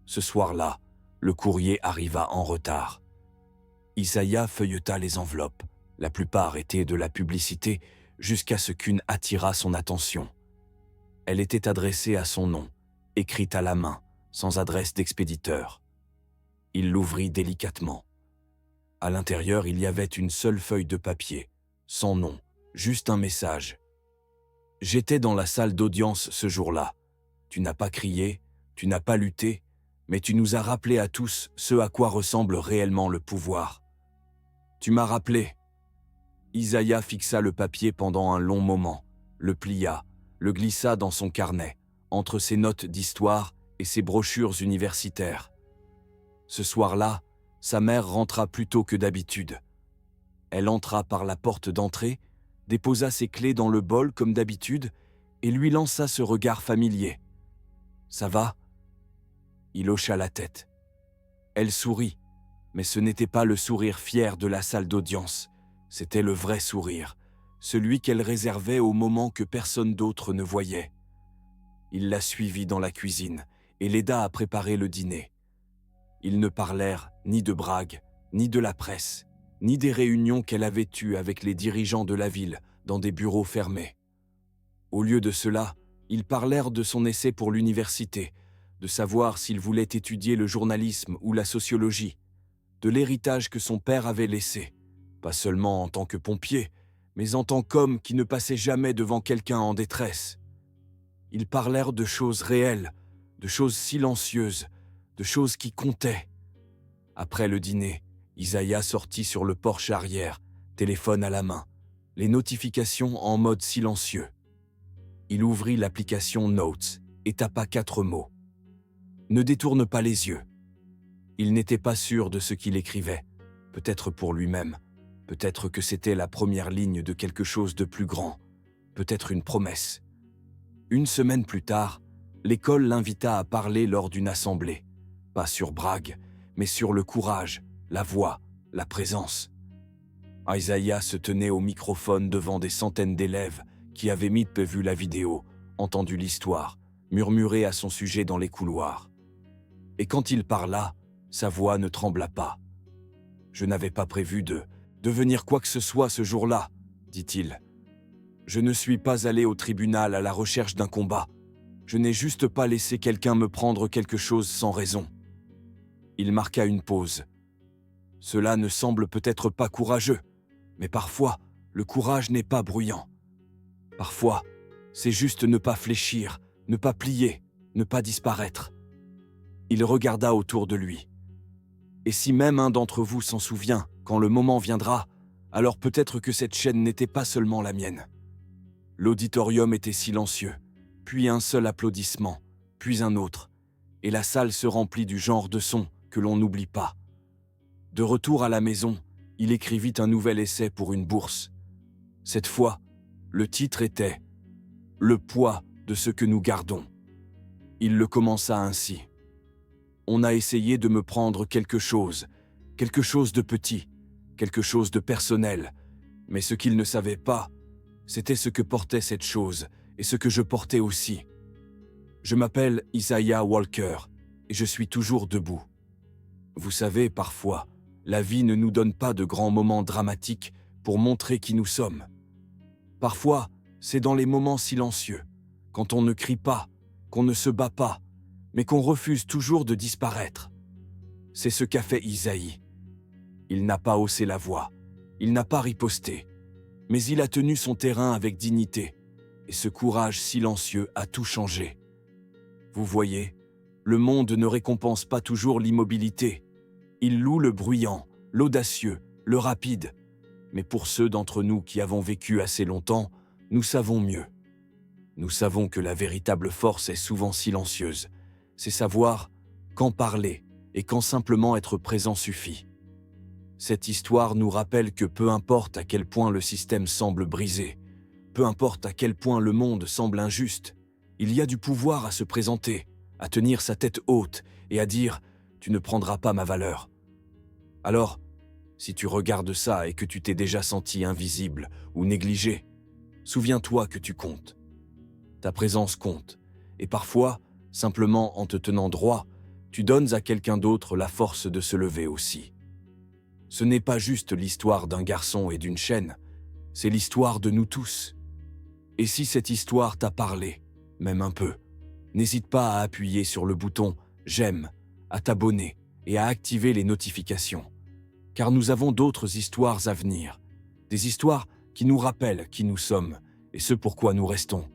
Ce soir-là, le courrier arriva en retard. Isaiah feuilleta les enveloppes. La plupart étaient de la publicité, jusqu'à ce qu'une attira son attention. Elle était adressée à son nom, écrite à la main, sans adresse d'expéditeur. Il l'ouvrit délicatement. À l'intérieur, il y avait une seule feuille de papier, sans nom, juste un message. « J'étais dans la salle d'audience ce jour-là. Tu n'as pas crié, tu n'as pas lutté, mais tu nous as rappelé à tous ce à quoi ressemble réellement le pouvoir. Tu m'as rappelé. » Isaiah fixa le papier pendant un long moment, le plia, le glissa dans son carnet, entre ses notes d'histoire et ses brochures universitaires. Ce soir-là, sa mère rentra plus tôt que d'habitude. Elle entra par la porte d'entrée, déposa ses clés dans le bol comme d'habitude et lui lança ce regard familier. « Ça va ?» Il hocha la tête. Elle sourit, mais ce n'était pas le sourire fier de la salle d'audience. C'était le vrai sourire, celui qu'elle réservait au moment que personne d'autre ne voyait. Il la suivit dans la cuisine et l'aida à préparer le dîner. Ils ne parlèrent ni de Bragg, ni de la presse, ni des réunions qu'elle avait eues avec les dirigeants de la ville dans des bureaux fermés. Au lieu de cela, ils parlèrent de son essai pour l'université, de savoir s'il voulait étudier le journalisme ou la sociologie, de l'héritage que son père avait laissé, pas seulement en tant que pompier, mais en tant qu'homme qui ne passait jamais devant quelqu'un en détresse. Ils parlèrent de choses réelles, de choses silencieuses, de choses qui comptaient. Après le dîner, Isaiah sortit sur le porche arrière, téléphone à la main, les notifications en mode silencieux. Il ouvrit l'application Notes et tapa 4 mots. Ne détourne pas les yeux. Il n'était pas sûr de ce qu'il écrivait, peut-être pour lui-même, peut-être que c'était la première ligne de quelque chose de plus grand, peut-être une promesse. Une semaine plus tard, l'école l'invita à parler lors d'une assemblée, pas sur Bragg, mais sur le courage, la voix, la présence. Isaiah se tenait au microphone devant des centaines d'élèves qui avaient vu la vidéo, entendu l'histoire, murmuré à son sujet dans les couloirs. Et quand il parla, sa voix ne trembla pas. « Je n'avais pas prévu de devenir quoi que ce soit ce jour-là, » dit-il. « Je ne suis pas allé au tribunal à la recherche d'un combat. Je n'ai juste pas laissé quelqu'un me prendre quelque chose sans raison. » Il marqua une pause. « Cela ne semble peut-être pas courageux, mais parfois, le courage n'est pas bruyant. Parfois, c'est juste ne pas fléchir, ne pas plier, ne pas disparaître. » Il regarda autour de lui. « Et si même un d'entre vous s'en souvient, quand le moment viendra, alors peut-être que cette chaîne n'était pas seulement la mienne. » L'auditorium était silencieux, puis un seul applaudissement, puis un autre, et la salle se remplit du genre de son que l'on n'oublie pas. De retour à la maison, il écrivit un nouvel essai pour une bourse. Cette fois, le titre était « Le poids de ce que nous gardons ». Il le commença ainsi. « On a essayé de me prendre quelque chose de petit, quelque chose de personnel, mais ce qu'ils ne savaient pas, c'était ce que portait cette chose et ce que je portais aussi. Je m'appelle Isaiah Walker et je suis toujours debout. Vous savez, parfois, la vie ne nous donne pas de grands moments dramatiques pour montrer qui nous sommes. Parfois, c'est dans les moments silencieux, quand on ne crie pas, qu'on ne se bat pas, mais qu'on refuse toujours de disparaître. C'est ce qu'a fait Isaïe. Il n'a pas haussé la voix, il n'a pas riposté, mais il a tenu son terrain avec dignité, et ce courage silencieux a tout changé. Vous voyez, le monde ne récompense pas toujours l'immobilité. Il loue le bruyant, l'audacieux, le rapide. Mais pour ceux d'entre nous qui avons vécu assez longtemps, nous savons mieux. Nous savons que la véritable force est souvent silencieuse. C'est savoir quand parler et quand simplement être présent suffit. Cette histoire nous rappelle que peu importe à quel point le système semble brisé, peu importe à quel point le monde semble injuste, il y a du pouvoir à se présenter, à tenir sa tête haute et à dire « Tu ne prendras pas ma valeur ». Alors, si tu regardes ça et que tu t'es déjà senti invisible ou négligé, souviens-toi que tu comptes. Ta présence compte, Et parfois, simplement en te tenant droit, tu donnes à quelqu'un d'autre la force de se lever aussi. Ce n'est pas juste l'histoire d'un garçon et d'une chaîne, c'est l'histoire de nous tous. Et si cette histoire t'a parlé, même un peu, n'hésite pas à appuyer sur le bouton « J'aime », à t'abonner et à activer les notifications. Car nous avons d'autres histoires à venir, des histoires qui nous rappellent qui nous sommes et ce pourquoi nous restons.